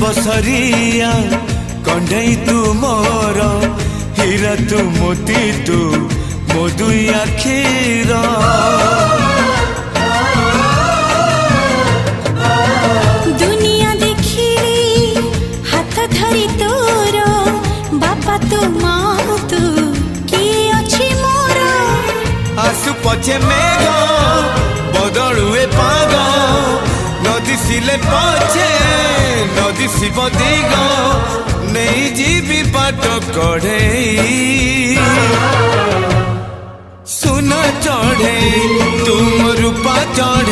बसरिया कंढई तू मोर हीरा तू मोती तू मो दुई आखिर दुनिया देखिली हाथ धरी तोर बापा तू माँ तू किए अछि मोर आसु पछे मेघ बदलुए पाग नदी सिले पछे नदी शिव दिग नहीं जीवी बाट कढ़े सुन चढ़े तुम रूपा चढ़े